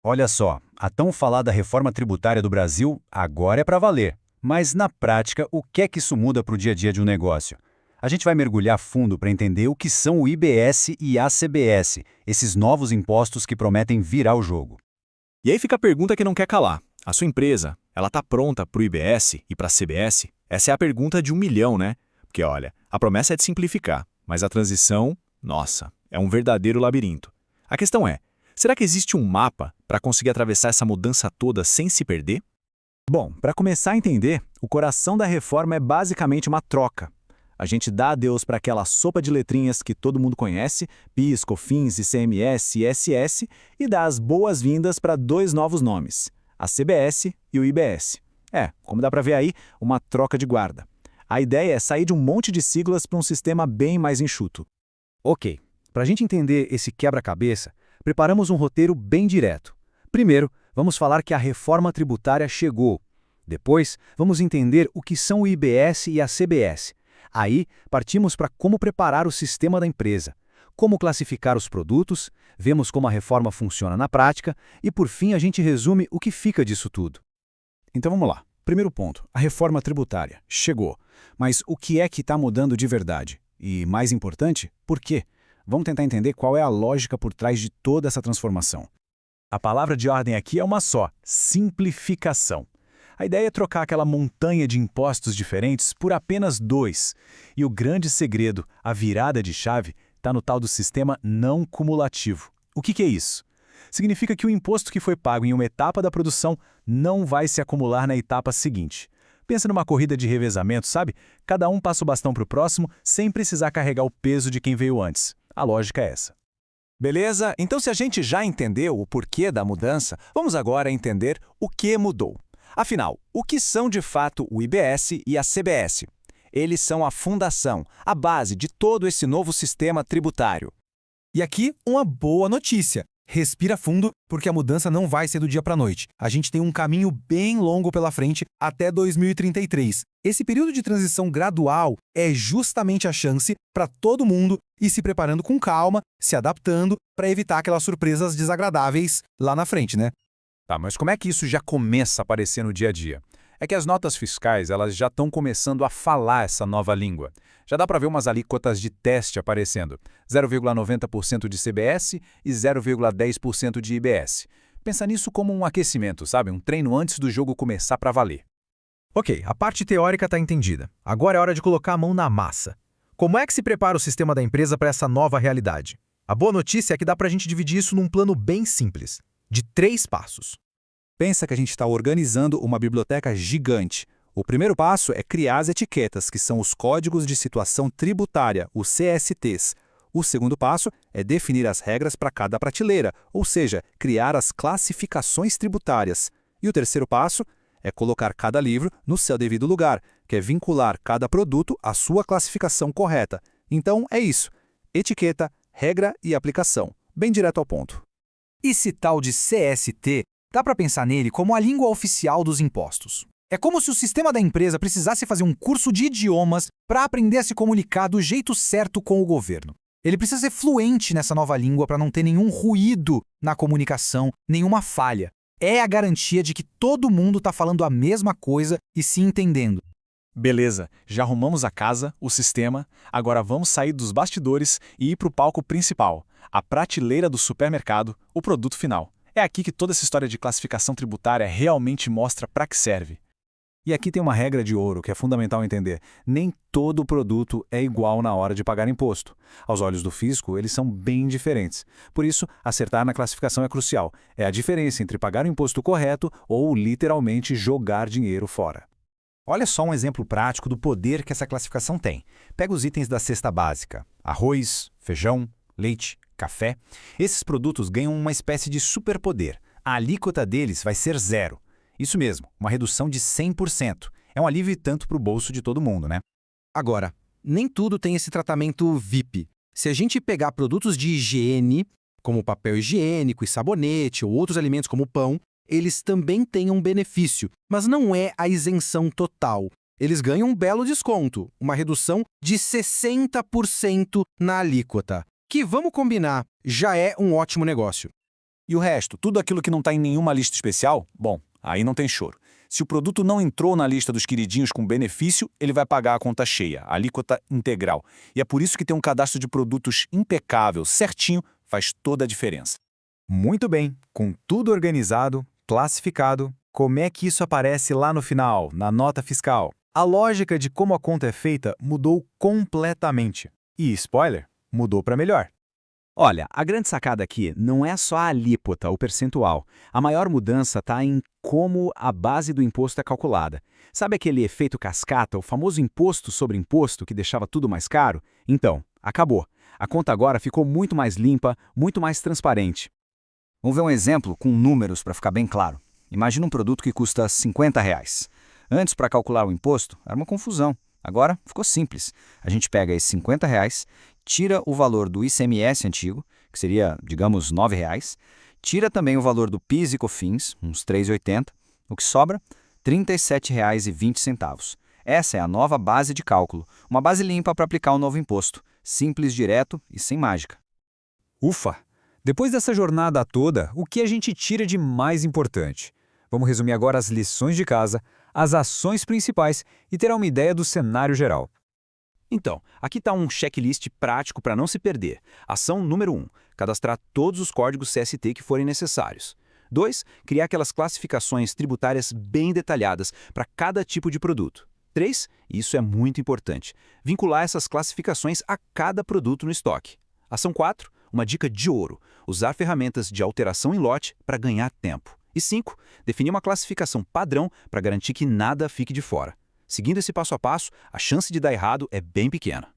Olha só, a tão falada reforma tributária do Brasil agora é para valer. Mas, na prática, o que é que isso muda para o dia a dia de um negócio? A gente vai mergulhar fundo para entender o que são o IBS e a CBS, esses novos impostos que prometem virar o jogo. E aí fica a pergunta que não quer calar. A sua empresa, ela está pronta para o IBS e para a CBS? Essa é a pergunta de 1 milhão, né? Porque, olha, a promessa é de simplificar, mas a transição, nossa, é um verdadeiro labirinto. A questão é, será que existe um mapa para conseguir atravessar essa mudança toda sem se perder? Bom, para começar a entender, o coração da reforma é basicamente uma troca. A gente dá adeus para aquela sopa de letrinhas que todo mundo conhece, PIS, COFINS, ICMS e ISS, e dá as boas-vindas para dois novos nomes, a CBS e o IBS. Como dá para ver aí, uma troca de guarda. A ideia é sair de um monte de siglas para um sistema bem mais enxuto. Ok, para a gente entender esse quebra-cabeça, preparamos um roteiro bem direto. Primeiro, vamos falar que a reforma tributária chegou. Depois, vamos entender o que são o IBS e a CBS. Aí, partimos para como preparar o sistema da empresa, como classificar os produtos, vemos como a reforma funciona na prática e, por fim, a gente resume o que fica disso tudo. Então vamos lá. Primeiro ponto, a reforma tributária. Chegou. Mas o que é que está mudando de verdade? E, mais importante, por quê? Vamos tentar entender qual é a lógica por trás de toda essa transformação. A palavra de ordem aqui é uma só: simplificação. A ideia é trocar aquela montanha de impostos diferentes por apenas dois. E o grande segredo, a virada de chave, está no tal do sistema não cumulativo. O que é isso? Significa que o imposto que foi pago em uma etapa da produção não vai se acumular na etapa seguinte. Pensa numa corrida de revezamento, sabe? Cada um passa o bastão para o próximo sem precisar carregar o peso de quem veio antes. A lógica é essa. Beleza? Então, se a gente já entendeu o porquê da mudança, vamos agora entender o que mudou. Afinal, o que são de fato o IBS e a CBS? Eles são a fundação, a base de todo esse novo sistema tributário. E aqui, uma boa notícia. Respira fundo, porque a mudança não vai ser do dia para a noite. A gente tem um caminho bem longo pela frente até 2033. Esse período de transição gradual é justamente a chance para todo mundo ir se preparando com calma, se adaptando, para evitar aquelas surpresas desagradáveis lá na frente, né? Tá, mas como é que isso já começa a aparecer no dia a dia? É que as notas fiscais elas já estão começando a falar essa nova língua. Já dá para ver umas alíquotas de teste aparecendo, 0,90% de CBS e 0,10% de IBS. Pensa nisso como um aquecimento, sabe? Um treino antes do jogo começar para valer. Ok, a parte teórica está entendida. Agora é hora de colocar a mão na massa. Como é que se prepara o sistema da empresa para essa nova realidade? A boa notícia é que dá para a gente dividir isso num plano bem simples, de 3 passos. Pensa que a gente está organizando uma biblioteca gigante. O primeiro passo é criar as etiquetas, que são os Códigos de Situação Tributária, os CSTs. O segundo passo é definir as regras para cada prateleira, ou seja, criar as classificações tributárias. E o terceiro passo é colocar cada livro no seu devido lugar, que é vincular cada produto à sua classificação correta. Então é isso: etiqueta, regra e aplicação. Bem direto ao ponto. Esse tal de CST, dá para pensar nele como a língua oficial dos impostos. É como se o sistema da empresa precisasse fazer um curso de idiomas para aprender a se comunicar do jeito certo com o governo. Ele precisa ser fluente nessa nova língua para não ter nenhum ruído na comunicação, nenhuma falha. É a garantia de que todo mundo está falando a mesma coisa e se entendendo. Beleza, já arrumamos a casa, o sistema, agora vamos sair dos bastidores e ir para o palco principal, a prateleira do supermercado, o produto final. É aqui que toda essa história de classificação tributária realmente mostra para que serve. E aqui tem uma regra de ouro que é fundamental entender. Nem todo produto é igual na hora de pagar imposto. Aos olhos do fisco, eles são bem diferentes. Por isso, acertar na classificação é crucial. É a diferença entre pagar o imposto correto ou literalmente jogar dinheiro fora. Olha só um exemplo prático do poder que essa classificação tem. Pega os itens da cesta básica: arroz, feijão, leite, café. Esses produtos ganham uma espécie de superpoder. A alíquota deles vai ser 0. Isso mesmo, uma redução de 100%. É um alívio tanto para o bolso de todo mundo, né? Agora, nem tudo tem esse tratamento VIP. Se a gente pegar produtos de higiene, como papel higiênico e sabonete, ou outros alimentos como pão, eles também têm um benefício, mas não é a isenção total. Eles ganham um belo desconto, uma redução de 60% na alíquota, que, vamos combinar, já é um ótimo negócio. E o resto, tudo aquilo que não está em nenhuma lista especial, bom, aí não tem choro. Se o produto não entrou na lista dos queridinhos com benefício, ele vai pagar a conta cheia, a alíquota integral. E é por isso que ter um cadastro de produtos impecável, certinho, faz toda a diferença. Muito bem, com tudo organizado, classificado, como é que isso aparece lá no final, na nota fiscal? A lógica de como a conta é feita mudou completamente. E, spoiler, mudou para melhor. Olha, a grande sacada aqui não é só a alíquota, o percentual. A maior mudança está em como a base do imposto é calculada. Sabe aquele efeito cascata, o famoso imposto sobre imposto que deixava tudo mais caro? Então, acabou. A conta agora ficou muito mais limpa, muito mais transparente. Vamos ver um exemplo com números para ficar bem claro. Imagina um produto que custa R$50. Antes, para calcular o imposto, era uma confusão. Agora, ficou simples. A gente pega esses R$50, tira o valor do ICMS antigo, que seria, digamos, R$9, tira também o valor do PIS e COFINS, uns R$3,80, o que sobra, R$37,20. Essa é a nova base de cálculo, uma base limpa para aplicar o novo imposto, simples, direto e sem mágica. Ufa! Depois dessa jornada toda, o que a gente tira de mais importante? Vamos resumir agora as lições de casa, as ações principais e ter uma ideia do cenário geral. Então, aqui está um checklist prático para não se perder. Ação número 1, cadastrar todos os códigos CST que forem necessários. 2, criar aquelas classificações tributárias bem detalhadas para cada tipo de produto. 3, e isso é muito importante, vincular essas classificações a cada produto no estoque. Ação 4, uma dica de ouro, usar ferramentas de alteração em lote para ganhar tempo. E 5, definir uma classificação padrão para garantir que nada fique de fora. Seguindo esse passo a passo, a chance de dar errado é bem pequena.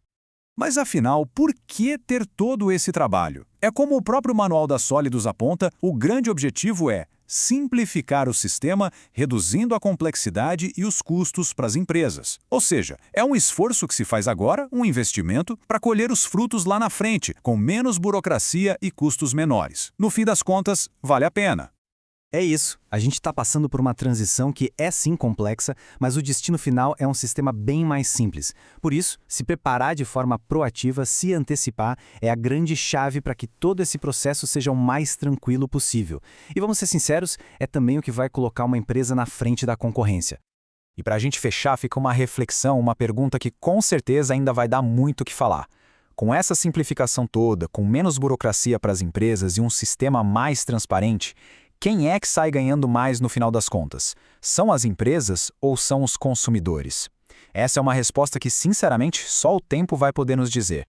Mas afinal, por que ter todo esse trabalho? É como o próprio Manual da Sólidos aponta, o grande objetivo é simplificar o sistema, reduzindo a complexidade e os custos para as empresas. Ou seja, é um esforço que se faz agora, um investimento, para colher os frutos lá na frente, com menos burocracia e custos menores. No fim das contas, vale a pena. É isso. A gente está passando por uma transição que é sim complexa, mas o destino final é um sistema bem mais simples. Por isso, se preparar de forma proativa, se antecipar, é a grande chave para que todo esse processo seja o mais tranquilo possível. E vamos ser sinceros, é também o que vai colocar uma empresa na frente da concorrência. E para a gente fechar, fica uma reflexão, uma pergunta que com certeza ainda vai dar muito o que falar. Com essa simplificação toda, com menos burocracia para as empresas e um sistema mais transparente, quem é que sai ganhando mais no final das contas? São as empresas ou são os consumidores? Essa é uma resposta que, sinceramente, só o tempo vai poder nos dizer.